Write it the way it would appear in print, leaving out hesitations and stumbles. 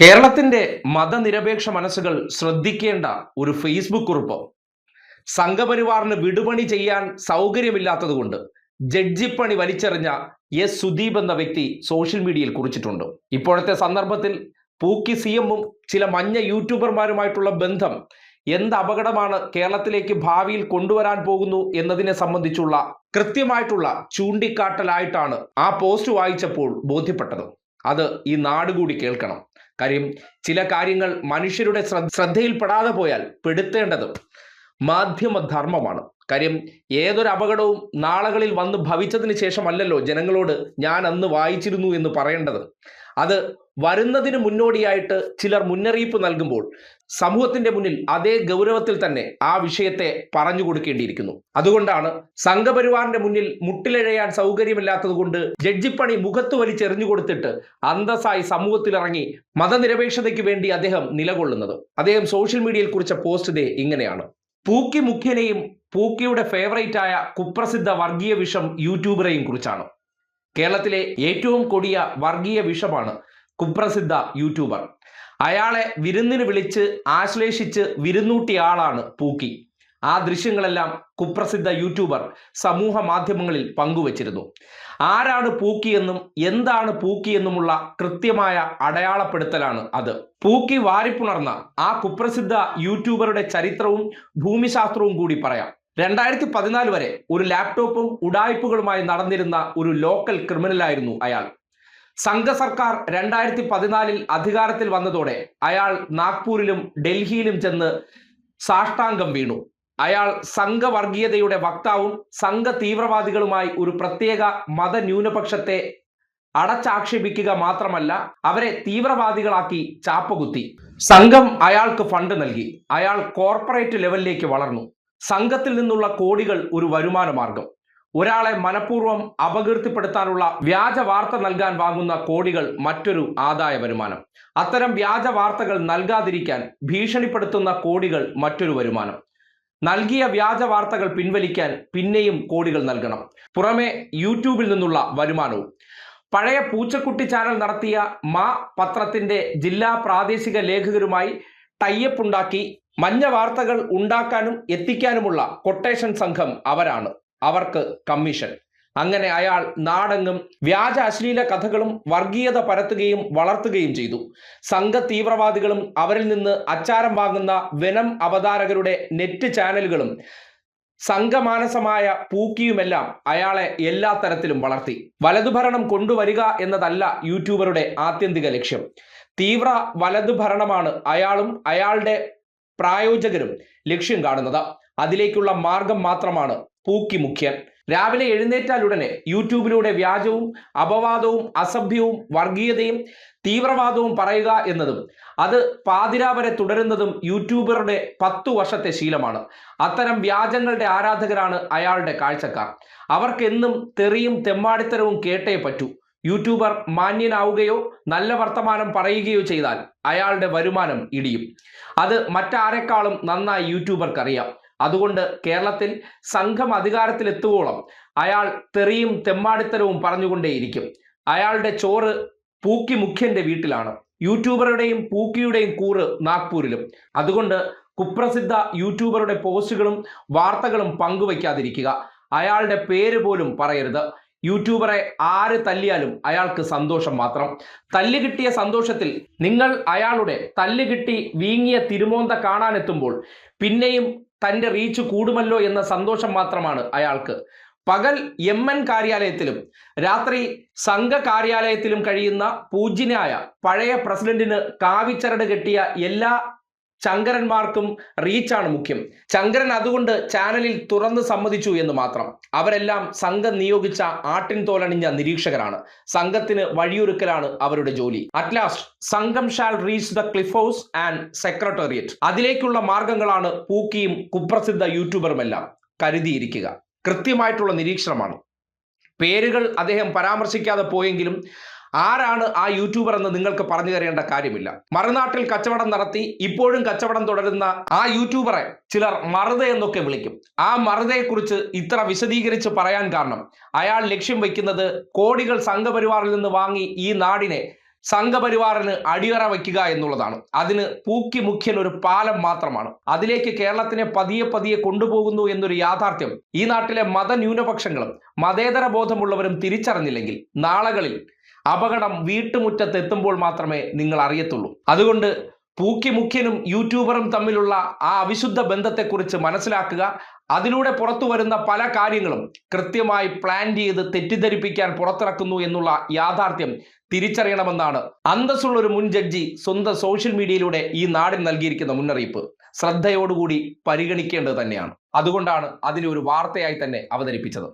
കേരളത്തിന്റെ മതനിരപേക്ഷ മനസ്സുകൾ ശ്രദ്ധിക്കേണ്ട ഒരു ഫേസ്ബുക്ക് കുറിപ്പ്. സംഘപരിവാറിന് വിടുപണി ചെയ്യാൻ സൗകര്യമില്ലാത്തതുകൊണ്ട് ജഡ്ജിപ്പണി വലിച്ചെറിഞ്ഞ എസ് സുദീപ് എന്ന വ്യക്തി സോഷ്യൽ മീഡിയയിൽ കുറിച്ചിട്ടുണ്ട്. ഇപ്പോഴത്തെ സന്ദർഭത്തിൽ പൂക്കി സിഎമ്മും ചില മഞ്ഞ യൂട്യൂബർമാരുമായിട്ടുള്ള ബന്ധം എന്ത് അപകടമാണ് കേരളത്തിലേക്ക് ഭാവിയിൽ കൊണ്ടുവരാൻ പോകുന്നു എന്നതിനെ സംബന്ധിച്ചുള്ള കൃത്യമായിട്ടുള്ള ചൂണ്ടിക്കാട്ടലായിട്ടാണ് ആ പോസ്റ്റ് വായിച്ചപ്പോൾ ബോധ്യപ്പെട്ടത്. അത് ഈ നാട് കൂടി കേൾക്കണം. കാര്യം ചില കാര്യങ്ങൾ മനുഷ്യരുടെ ശ്രദ്ധയിൽപ്പെടാതെ പോയാൽ പെടുത്തേണ്ടത് മാധ്യമധർമ്മമാണ്. കാര്യം ഏതൊരു അപകടവും നാളുകളിൽ വന്ന് ഭവിച്ചതിന് ശേഷമല്ലല്ലോ ജനങ്ങളോട് ഞാൻ അന്ന് വായിച്ചിരുന്നു എന്ന് പറയേണ്ടത്. അത് വരുന്നതിന് മുന്നോടിയായിട്ട് ചിലർ മുന്നറിയിപ്പ് നൽകുമ്പോൾ സമൂഹത്തിന്റെ മുന്നിൽ അതേ ഗൗരവത്തിൽ തന്നെ ആ വിഷയത്തെ പറഞ്ഞു കൊടുക്കേണ്ടിയിരിക്കുന്നു. അതുകൊണ്ടാണ് സംഘപരിവാറിന്റെ മുന്നിൽ മുട്ടിലിഴയാൻ സൗകര്യമില്ലാത്തത് കൊണ്ട് ജഡ്ജിപ്പണി മുഖത്ത് വലിച്ചെറിഞ്ഞു കൊടുത്തിട്ട് അന്തസ്സായി സമൂഹത്തിലിറങ്ങി മതനിരപേക്ഷതയ്ക്ക് വേണ്ടി അദ്ദേഹം നിലകൊള്ളുന്നത്. അദ്ദേഹം സോഷ്യൽ മീഡിയയിൽ കുറിച്ച പോസ്റ്റ് ദേ ഇങ്ങനെയാണ്. പൂക്കി മുഖ്യനെയും പൂക്കിയുടെ ഫേവറേറ്റ് ആയ കുപ്രസിദ്ധ വർഗീയ വിഷം യൂട്യൂബറെയും കുറിച്ചാണ്. കേരളത്തിലെ ഏറ്റവും കൊടിയ വർഗീയ വിഷമാണ് കുപ്രസിദ്ധ യൂട്യൂബർ. അയാളെ വിരുന്നിന് വിളിച്ച് ആശ്ലേഷിച്ച് വിരുന്നൂട്ടിയ ആളാണ് പൂക്കി. ആ ദൃശ്യങ്ങളെല്ലാം കുപ്രസിദ്ധ യൂട്യൂബർ സമൂഹ മാധ്യമങ്ങളിൽ പങ്കുവച്ചിരുന്നു. ആരാണ് പൂക്കിയെന്നും എന്താണ് പൂക്കിയെന്നുമുള്ള കൃത്യമായ അടയാളപ്പെടുത്തലാണ് അത്. പൂക്കി വാരിപ്പുണർന്ന ആ കുപ്രസിദ്ധ യൂട്യൂബറുടെ ചരിത്രവും ഭൂമിശാസ്ത്രവും കൂടി പറയാം. 2014 വരെ ഒരു ലാപ്ടോപ്പും ഉഡായിപ്പുകളുമായി നടന്നിരുന്ന ഒരു ലോക്കൽ ക്രിമിനലായിരുന്നു അയാൾ. സംഘ സർക്കാർ 2014 അധികാരത്തിൽ വന്നതോടെ അയാൾ നാഗ്പൂരിലും ഡൽഹിയിലും ചെന്ന് സാഷ്ടാംഗം വീണു. അയാൾ സംഘവർഗീയതയുടെ വക്താവും സംഘ തീവ്രവാദികളുമായി ഒരു പ്രത്യേക മതന്യൂനപക്ഷത്തെ അടച്ചാക്ഷേപിക്കുക മാത്രമല്ല അവരെ തീവ്രവാദികളാക്കി ചാപ്പകുത്തി. സംഘം അയാൾക്ക് ഫണ്ട് നൽകി. അയാൾ കോർപ്പറേറ്റ് ലെവലിലേക്ക് വളർന്നു. സംഘത്തിൽ നിന്നുള്ള കോടികൾ ഒരു വരുമാന മാർഗം. ഒരാളെ മനഃപൂർവ്വം അപകീർത്തിപ്പെടുത്താനുള്ള വ്യാജ വാർത്ത നൽകാൻ വാങ്ങുന്ന കോടികൾ മറ്റൊരു ആദായ വരുമാനം. അത്തരം വ്യാജ വാർത്തകൾ നൽകാതിരിക്കാൻ ഭീഷണിപ്പെടുത്തുന്ന കോടികൾ മറ്റൊരു വരുമാനം. നൽകിയ വ്യാജ വാർത്തകൾ പിൻവലിക്കാൻ പിന്നെയും കോടികൾ നൽകണം. പുറമെ യൂട്യൂബിൽ നിന്നുള്ള വരുമാനവും. പഴയ പൂച്ചക്കുട്ടി ചാനൽ നടത്തിയ മാ പത്രത്തിന്റെ ജില്ലാ പ്രാദേശിക ലേഖകരുമായി ടൈപ്പ് ഉണ്ടാക്കി മഞ്ഞ വാർത്തകൾ ഉണ്ടാക്കാനും എത്തിക്കാനുമുള്ള കൊട്ടേഷൻ സംഘം അവരാണ്. അവർക്ക് കമ്മീഷൻ. അങ്ങനെ അയാൾ നാടെങ്ങും വ്യാജ അശ്ലീല കഥകളും വർഗീയത പരത്തുകയും വളർത്തുകയും ചെയ്തു. സംഘ തീവ്രവാദികളും അവരിൽ നിന്ന് അച്ചാരം വാങ്ങുന്ന വെനം അവതാരകരുടെ നെറ്റ് ചാനലുകളും സംഘമാനസമായ പൂക്കിയുമെല്ലാം അയാളെ എല്ലാ തരത്തിലും വളർത്തി. വലതുഭരണം കൊണ്ടുവരിക എന്നതല്ല യൂട്യൂബറുടെ ആത്യന്തിക ലക്ഷ്യം. തീവ്ര വലതുഭരണമാണ് അയാളും അയാളുടെ പ്രായോജകരും ലക്ഷ്യം കാണുന്നത്. അതിലേക്കുള്ള മാർഗം മാത്രമാണ് പൂക്കി മുഖ്യൻ. രാവിലെ എഴുന്നേറ്റാലുടനെ യൂട്യൂബിലൂടെ വ്യാജവും അപവാദവും അസഭ്യവും വർഗീയതയും തീവ്രവാദവും പറയുക എന്നതും അത് പാതിരാവരെ തുടരുന്നതും യൂട്യൂബറുടെ 10 വർഷത്തെ ശീലമാണ്. അത്തരം വ്യാജങ്ങളുടെ ആരാധകരാണ് അയാളുടെ കാഴ്ചക്കാർ. അവർക്കെന്നും തെറിയും തെമ്മാടിത്തരവും കേട്ടേ പറ്റൂ. യൂട്യൂബർ മാന്യനാവുകയോ നല്ല വർത്തമാനം പറയുകയോ ചെയ്താൽ അയാളുടെ വരുമാനം ഇടിയും. അത് മറ്റാരെക്കാളും നന്നായി യൂട്യൂബർക്കറിയാം. അതുകൊണ്ട് കേരളത്തിൽ സംഘം അധികാരത്തിലെത്തുവോളം അയാൾ തെറിയും തെമ്മാടിത്തരവും പറഞ്ഞുകൊണ്ടേയിരിക്കും. അയാളുടെ ചോറ് പൂക്കി മുഖ്യന്റെ വീട്ടിലാണ്. യൂട്യൂബറുടെയും പൂക്കിയുടെയും കൂറ് നാഗ്പൂരിലും. അതുകൊണ്ട് കുപ്രസിദ്ധ യൂട്യൂബറുടെ പോസ്റ്റുകളും വാർത്തകളും പങ്കുവയ്ക്കാതിരിക്കുക. അയാളുടെ പേര് പോലും പറയരുത്. യൂട്യൂബറെ ആര് തല്ലിയാലും അയാൾക്ക് സന്തോഷം മാത്രം. തല്ല് കിട്ടിയ സന്തോഷത്തിൽ നിങ്ങൾ അയാളുടെ തല്ല് കിട്ടി വീങ്ങിയ തിരുമോന്ത കാണാനെത്തുമ്പോൾ പിന്നെയും തൻ്റെ റീച്ച് കൂടുമല്ലോ എന്ന സന്തോഷം മാത്രമാണ് അയാൾക്ക്. പകൽ MN കാര്യാലയത്തിലും രാത്രി സംഘ കാര്യാലയത്തിലും കഴിയുന്ന പൂജ്യനായ പഴയ പ്രസിഡന്റിന് കാവിച്ചരട് കെട്ടിയ എല്ലാ ചങ്കരന്മാർക്കും റീച്ചാണ് മുഖ്യം. ചങ്കരൻ അതുകൊണ്ട് ചാനലിൽ തുറന്ന് സമ്മതിച്ചു എന്ന് മാത്രം. അവരെല്ലാം സംഘം നിയോഗിച്ച ആട്ടിൻ തോലണിഞ്ഞ നിരീക്ഷകരാണ്. സംഘത്തിന് വഴിയൊരുക്കലാണ് അവരുടെ ജോലി. അറ്റ് ലാസ്റ്റ് സംഘം shall reach the cliff house and secretariat. അതിലേക്കുള്ള മാർഗങ്ങളാണ് പൂക്കിയും കുപ്രസിദ്ധ യൂട്യൂബറുമെല്ലാം. കരുതിയിരിക്കുക. കൃത്യമായിട്ടുള്ള നിരീക്ഷണമാണ്. പേരുകൾ അദ്ദേഹം പരാമർശിക്കാതെ പോയെങ്കിലും ആരാണ് ആ യൂട്യൂബർ എന്ന് നിങ്ങൾക്ക് പറഞ്ഞു തരേണ്ട കാര്യമില്ല. മറുനാട്ടിൽ കച്ചവടം നടത്തി ഇപ്പോഴും കച്ചവടം തുടരുന്ന ആ യൂട്യൂബറെ ചിലർ മറുത എന്നൊക്കെ വിളിക്കും. ആ മറുതയെക്കുറിച്ച് ഇത്ര വിശദീകരിച്ച് പറയാൻ കാരണം അയാൾ ലക്ഷ്യം വയ്ക്കുന്നത് കോടികൾ സംഘപരിവാറിൽ നിന്ന് വാങ്ങി ഈ നാടിനെ സംഘപരിവാറിന് അടിയറ വയ്ക്കുക എന്നുള്ളതാണ്. അതിന് പൂക്കി മുഖ്യൻ ഒരു പാലം മാത്രമാണ്. അതിലേക്ക് കേരളത്തിനെ പതിയെ പതിയെ കൊണ്ടുപോകുന്നു എന്നൊരു യാഥാർത്ഥ്യം ഈ നാട്ടിലെ മതന്യൂനപക്ഷങ്ങളും മതേതര ബോധമുള്ളവരും തിരിച്ചറിഞ്ഞില്ലെങ്കിൽ നാളുകളിൽ അപകടം വീട്ടുമുറ്റത്ത് എത്തുമ്പോൾ മാത്രമേ നിങ്ങൾ അറിയത്തുള്ളൂ. അതുകൊണ്ട് പൂക്കി മുഖ്യനും യൂട്യൂബറും തമ്മിലുള്ള ആ അവിശുദ്ധ ബന്ധത്തെക്കുറിച്ച് മനസ്സിലാക്കുക. അതിലൂടെ പുറത്തു വരുന്ന പല കാര്യങ്ങളും കൃത്യമായി പ്ലാൻ ചെയ്ത് തെറ്റിദ്ധരിപ്പിക്കാൻ പുറത്തിറക്കുന്നു എന്നുള്ള യാഥാർത്ഥ്യം തിരിച്ചറിയണമെന്നാണ് അന്തസ്സുള്ള ഒരു മുൻ ജഡ്ജി സ്വന്തം സോഷ്യൽ മീഡിയയിലൂടെ ഈ നാടിന് നൽകിയിരിക്കുന്ന മുന്നറിയിപ്പ്. ശ്രദ്ധയോടുകൂടി പരിഗണിക്കേണ്ടത് തന്നെയാണ്. അതുകൊണ്ടാണ് അതിനെ ഒരു വാർത്തയായി തന്നെ അവതരിപ്പിച്ചത്.